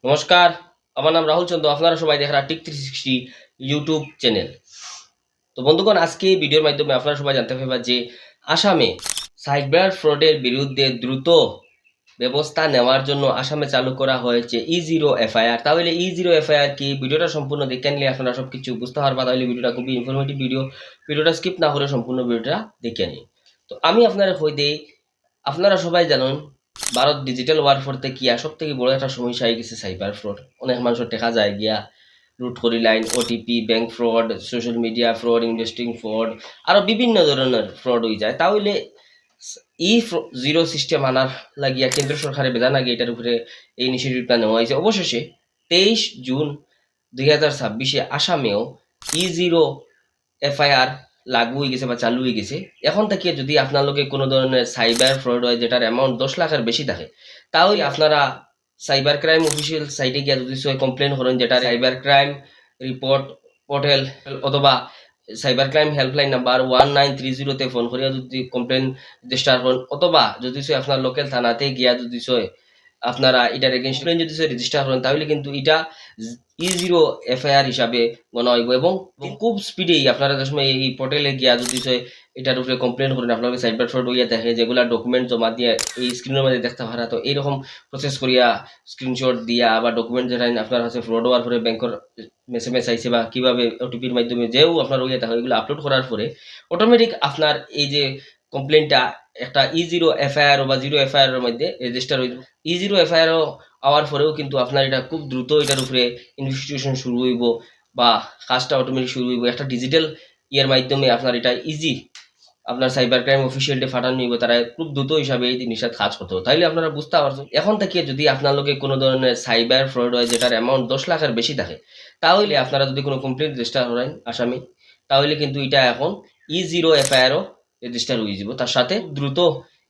নমস্কার, আমার নাম রাহুল চন্দ্র। আপনারা সবাই দেখরা টিক 360 ইউটিউব চ্যানেল। তো বন্ধুগণ, আজকে এই ভিডিওর মাধ্যমে আপনারা সবাই জানতে পারবা যে আসামে সাইবার ফ্রডের বিরুদ্ধে দ্রুত ব্যবস্থা নেওয়ার জন্য আসামে চালু করা হয়েছে E0 FIR। তাহলে E0 FIR কি, ভিডিওটা সম্পূর্ণ দেখে নিলে আপনারা সব কিছু বুঝতে পারবা। তাহলে ভিডিওটা খুবই ইনফরমেটিভ ভিডিওটা স্কিপ না করে সম্পূর্ণ ভিডিওটা দেখে নিন। তো আমি আপনারা কই দেই, আপনারা সবাই জানেন ভারত ডিজিটাল ওয়ারফেয়ার কি সব থেকে বড় একটা সমস্যা হয়ে গেছে সাইবার ফ্রড। অনেক মানুষের দেখা যায় গিয়া লুট করি line, OTP, bank fraud, social media fraud, investing fraud, আরো বিভিন্ন ধরনের ফ্রড হয়ে যায়। তাহলে ই জিরো সিস্টেম আনার লাগিয়া কেন্দ্র সরকারের বেদা লাগে এটার উপরে এই ইনিশিয়েটিভটা নেওয়া হয়েছে। অবশেষে 23 জুন 2026 আসামেও E0 FIR লাগু হয়ে গেছে বা চালু হয়ে গেছে। এখন থেকে যদি আপনার কোনো ধরনের সাইবার ফ্রড হয় যেটার অ্যামাউন্ট 10 লাখের বেশি থাকে, তাহলে আপনারা সাইবার ক্রাইম অফিসিয়াল সাইটে গিয়ে যদি কমপ্লেন করেন, যেটা সাইবার ক্রাইম রিপোর্ট পোর্টাল অথবা cyber crime helpline number 1930 phone করিয়া যদি কমপ্লেন রেজিস্টার করেন, অথবা যদি আপনার লোকাল থানাতে গিয়া যদি আপনারা এটার এগেনস্ট যদি রেজিস্টার করেন, তাহলে কিন্তু এটা E0 FIR হিসাবে গণা হইব। এবং খুব স্পিডেই আপনারা যে সময় এই পোর্টালে গিয়া যদি এটার উপরে কমপ্লেন করেন, আপনাকে সাইবার ফ্রড হইয়া দেখে যেগুলা ডকুমেন্ট জমা দিয়ে এই স্ক্রিনের মধ্যে দেখতে পারা। তো এইরকম প্রসেস করিয়া স্ক্রিনশট দিয়া বা ডকুমেন্ট যেটা আপনার কাছে ফ্রড হওয়ার পরে ব্যাংকের মেসেমেস আইছে বা কিভাবে ওটিপির মাধ্যমে যেও আপনার হইয়া থাকে, এগুলো আপলোড করার পরে অটোমেটিক আপনার এই যে কমপ্লেনটা একটা E0 FIR বা 0 FIR এর মধ্যে রেজিস্টার হইব। E0 FIR হওয়ার পরেও কিন্তু আপনার এটা খুব দ্রুত এটার উপরে ইনভেস্টিগেশন শুরু হইব বা কাজটা অটোমেটিক শুরু হইব। একটা ডিজিটাল ইয়ের মাধ্যমে আপনার এটা ইজি আপনার সাইবার ক্রাইম অফিসিয়ালটি ফাটানো নিব, তারা খুব দ্রুত হিসাবে এই জিনিসটা কাজ করতে হবে। তাইলে আপনারা বুঝতে পারছেন, এখন থেকে যদি আপনার কোনো ধরনের সাইবার ফ্রড হয় যেটার অ্যামাউন্ট 10 লাখের বেশি থাকে, তাহলে আপনারা যদি কোনো কমপ্লেন রেজিস্টার করেন আসামি, তাহলে কিন্তু এটা এখন E0 FIR রেজিস্টার হয়ে যাব। তার সাথে দ্রুত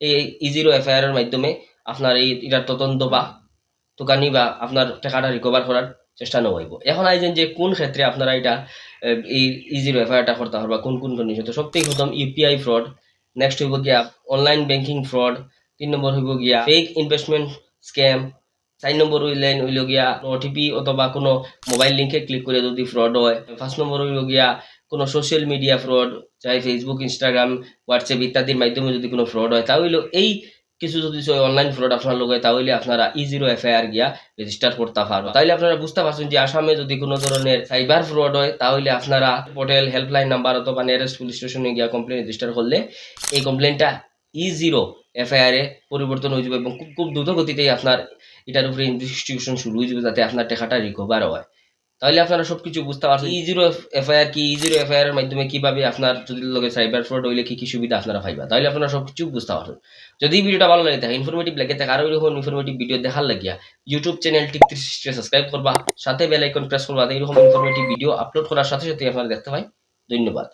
এই E0 FIR এর মাধ্যমে আপনার এই এটার তদন্ত বা দোকানি বা আপনার টাকাটা রিকভার করার চেষ্টা নেওয়া হইব। এখন আইছেন যে কোন ক্ষেত্রে আপনারা এটা এই E0 FIR করতে পারবা, কোন কোন কন্ডিশন। তো সবথেকে প্রথম ইউপিআই ফ্রড, নেক্সট হইব গিয়া অনলাইন ব্যাংকিং ফ্রড, 3 নম্বর হইব গিয়া ফেক ইনভেস্টমেন্ট স্ক্যাম, 4 নম্বর হইল গিয়া ওটিপি অথবা কোনো মোবাইল লিঙ্কে ক্লিক করে যদি ফ্রড হয়, 5 নম্বর হইল গিয়া কোনো সোশ্যাল মিডিয়া ফ্রড, চাই ফেসবুক, ইনস্টাগ্রাম, হোয়াটসঅ্যাপ ইত্যাদির মাধ্যমে যদি কোনো ফ্রড হয়, তাহলে এই কিছু যদি অনলাইন ফ্রড আপনার লোক হয়, তাহলে আপনারা E0 FIR গিয়া রেজিস্টার করতে পারবেন। তাহলে আপনারা বুঝতে পারছেন যে আসামে যদি কোনো ধরনের সাইবার ফ্রড হয়, তাহলে আপনারা পোর্টাল হেল্পলাইন নাম্বার অথবা নিয়ারেস্ট পুলিশ স্টেশনে গিয়া কমপ্লেন রেজিস্টার করলে এই কমপ্লেনটা E0 FIR এ পরিবর্তন হয়ে যাবে এবং খুব খুব দ্রুত গতিতেই আপনার এটার উপরে ইনভেস্টিগেশন শুরু হয়ে যাবে, যাতে আপনার টাকাটা রিকভার হয়। তাহলে আপনারা সবকিছু বুঝতে পারছেন E0 FIR কি, E0 FIR এর মাধ্যমে কিভাবে আপনার যদি লগে সাইবার ফ্রড হইলে কি কি সুবিধা আপনারা পাইবা। তাহলে আপনারা সবকিছু বুঝতে পারছেন। যদি ভিডিওটা ভালো লাগে থাকে, ইনফরমেটিভ লাগে থাকে, আরো এরকম ইনফরমেটিভ ভিডিও দেখার লাগিয়া ইউটিউব চ্যানেল টিক360 সাবস্ক্রাইব করবা, সাথে বেল আইকন প্রেস করবা। এরকম ইনফরমেটিভ ভিডিও আপলোড করার সাথে সাথে আপনারা দেখতে পাই। ধন্যবাদ।